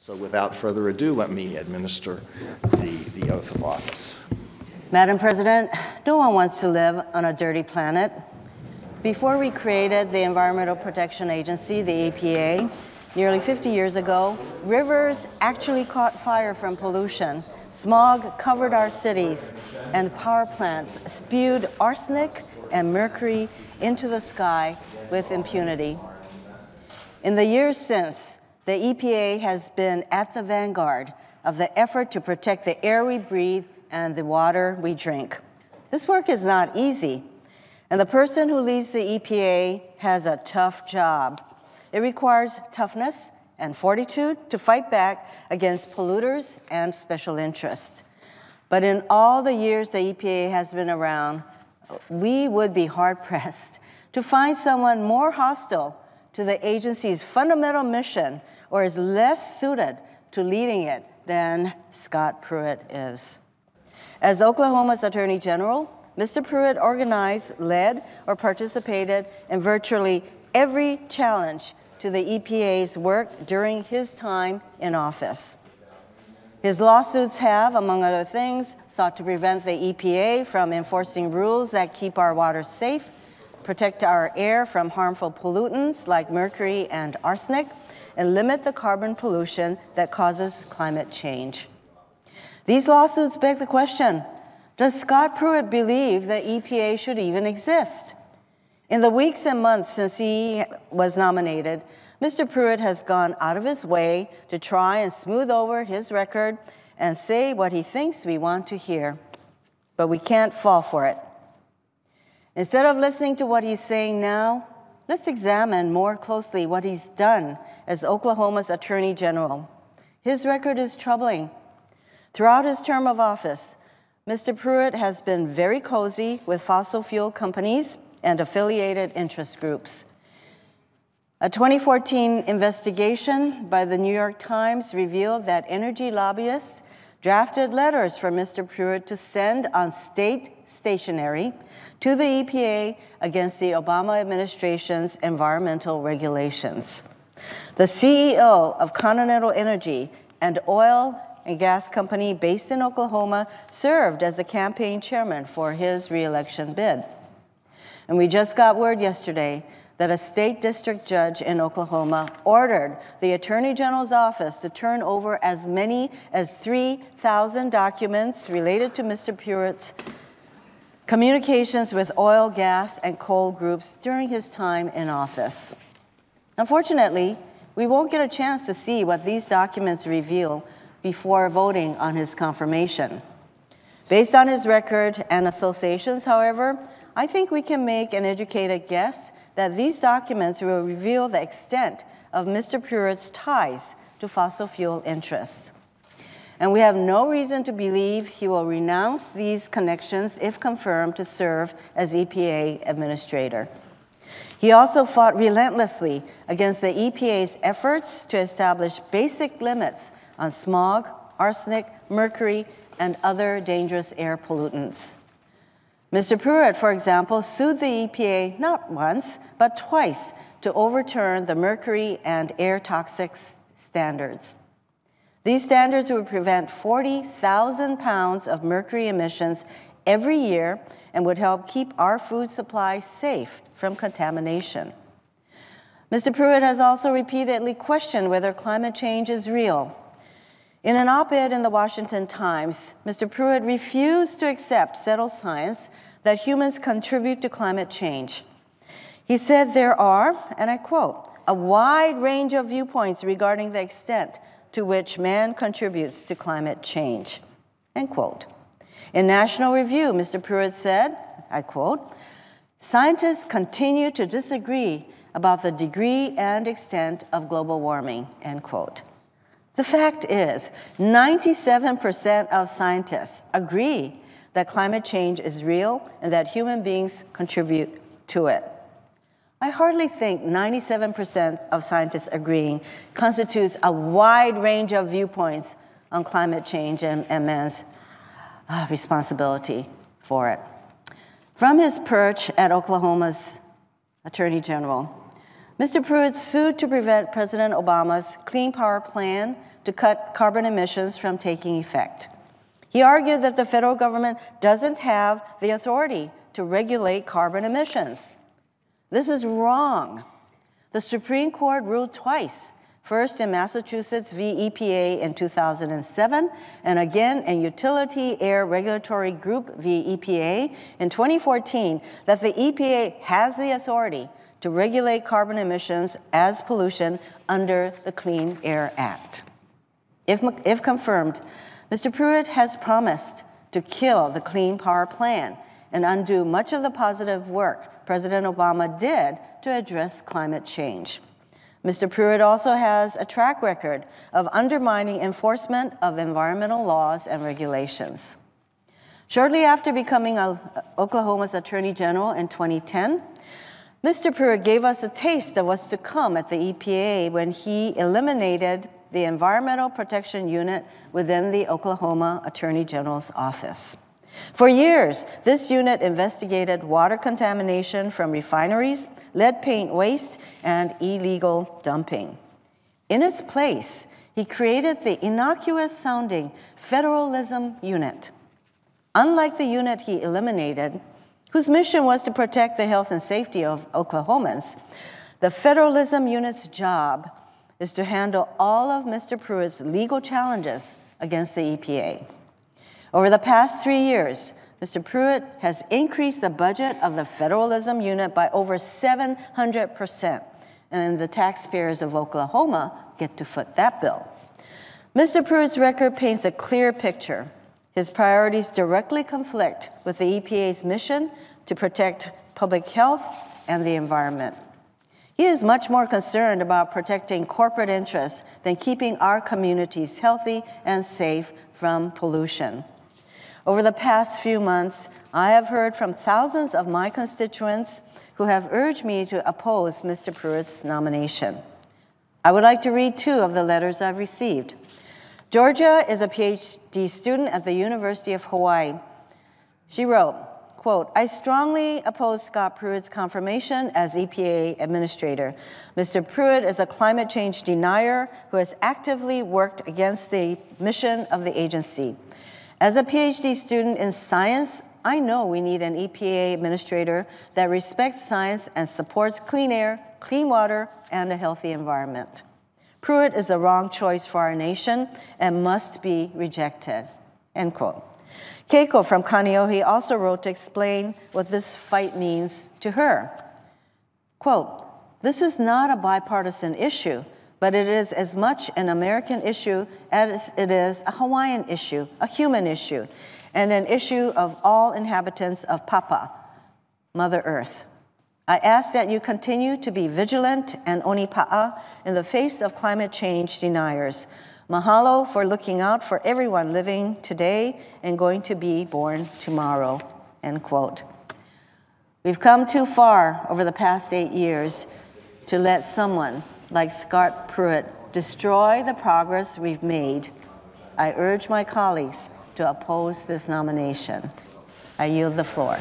So without further ado, let me administer the oath of office. Madam President, no one wants to live on a dirty planet. Before we created the Environmental Protection Agency, the EPA, nearly 50 years ago, rivers actually caught fire from pollution. Smog covered our cities, and power plants spewed arsenic and mercury into the sky with impunity. In the years since, the EPA has been at the vanguard of the effort to protect the air we breathe and the water we drink. This work is not easy, and the person who leads the EPA has a tough job. It requires toughness and fortitude to fight back against polluters and special interests. But in all the years the EPA has been around, we would be hard-pressed to find someone more hostile to the agency's fundamental mission or is less suited to leading it than Scott Pruitt is. As Oklahoma's Attorney General, Mr. Pruitt organized, led, or participated in virtually every challenge to the EPA's work during his time in office. His lawsuits have, among other things, sought to prevent the EPA from enforcing rules that keep our water safe, protect our air from harmful pollutants like mercury and arsenic, and limit the carbon pollution that causes climate change. These lawsuits beg the question, does Scott Pruitt believe the EPA should even exist? In the weeks and months since he was nominated, Mr. Pruitt has gone out of his way to try and smooth over his record and say what he thinks we want to hear. But we can't fall for it. Instead of listening to what he's saying now, let's examine more closely what he's done as Oklahoma's Attorney General. His record is troubling. Throughout his term of office, Mr. Pruitt has been very cozy with fossil fuel companies and affiliated interest groups. A 2014 investigation by the New York Times revealed that energy lobbyists drafted letters for Mr. Pruitt to send on state stationery to the EPA against the Obama administration's environmental regulations. The CEO of Continental Energy, an oil and gas company based in Oklahoma, served as the campaign chairman for his reelection bid. And we just got word yesterday that a state district judge in Oklahoma ordered the Attorney General's office to turn over as many as 3,000 documents related to Mr. Pruitt's communications with oil, gas, and coal groups during his time in office. Unfortunately, we won't get a chance to see what these documents reveal before voting on his confirmation. Based on his record and associations, however, I think we can make an educated guess that these documents will reveal the extent of Mr. Pruitt's ties to fossil fuel interests. And we have no reason to believe he will renounce these connections if confirmed to serve as EPA administrator. He also fought relentlessly against the EPA's efforts to establish basic limits on smog, arsenic, mercury, and other dangerous air pollutants. Mr. Pruitt, for example, sued the EPA not once, but twice to overturn the mercury and air toxic standards. These standards would prevent 40,000 pounds of mercury emissions every year and would help keep our food supply safe from contamination. Mr. Pruitt has also repeatedly questioned whether climate change is real. In an op-ed in the Washington Times, Mr. Pruitt refused to accept settled science that humans contribute to climate change. He said there are, and I quote, a wide range of viewpoints regarding the extent to which man contributes to climate change, end quote. In National Review, Mr. Pruitt said, I quote, scientists continue to disagree about the degree and extent of global warming, end quote. The fact is, 97% of scientists agree that climate change is real and that human beings contribute to it. I hardly think 97% of scientists agreeing constitutes a wide range of viewpoints on climate change and man's responsibility for it. From his perch at Oklahoma's Attorney General, Mr. Pruitt sued to prevent President Obama's Clean Power Plan to cut carbon emissions from taking effect. He argued that the federal government doesn't have the authority to regulate carbon emissions. This is wrong. The Supreme Court ruled twice, first in Massachusetts v. EPA in 2007, and again in Utility Air Regulatory Group v. EPA in 2014, that the EPA has the authority to regulate carbon emissions as pollution under the Clean Air Act. If confirmed, Mr. Pruitt has promised to kill the Clean Power Plan and undo much of the positive work President Obama did to address climate change. Mr. Pruitt also has a track record of undermining enforcement of environmental laws and regulations. Shortly after becoming Oklahoma's Attorney General in 2010, Mr. Pruitt gave us a taste of what's to come at the EPA when he eliminated the Environmental Protection Unit within the Oklahoma Attorney General's office. For years, this unit investigated water contamination from refineries, lead paint waste, and illegal dumping. In its place, he created the innocuous-sounding Federalism Unit. Unlike the unit he eliminated, whose mission was to protect the health and safety of Oklahomans, the Federalism Unit's job is to handle all of Mr. Pruitt's legal challenges against the EPA. Over the past 3 years, Mr. Pruitt has increased the budget of the Federalism Unit by over 700%, and the taxpayers of Oklahoma get to foot that bill. Mr. Pruitt's record paints a clear picture. His priorities directly conflict with the EPA's mission to protect public health and the environment. He is much more concerned about protecting corporate interests than keeping our communities healthy and safe from pollution. Over the past few months, I have heard from thousands of my constituents who have urged me to oppose Mr. Pruitt's nomination. I would like to read 2 of the letters I've received. Georgia is a PhD student at the University of Hawaii. She wrote, quote, I strongly oppose Scott Pruitt's confirmation as EPA administrator. Mr. Pruitt is a climate change denier who has actively worked against the mission of the agency. As a PhD student in science, I know we need an EPA administrator that respects science and supports clean air, clean water, and a healthy environment. Pruitt is the wrong choice for our nation and must be rejected, end quote. Keiko from Kaneohe also wrote to explain what this fight means to her. Quote, this is not a bipartisan issue, but it is as much an American issue as it is a Hawaiian issue, a human issue, and an issue of all inhabitants of Papa, Mother Earth. I ask that you continue to be vigilant and onipa'a in the face of climate change deniers. Mahalo for looking out for everyone living today and going to be born tomorrow, end quote. We've come too far over the past 8 years to let someone like Scott Pruitt destroy the progress we've made. I urge my colleagues to oppose this nomination. I yield the floor.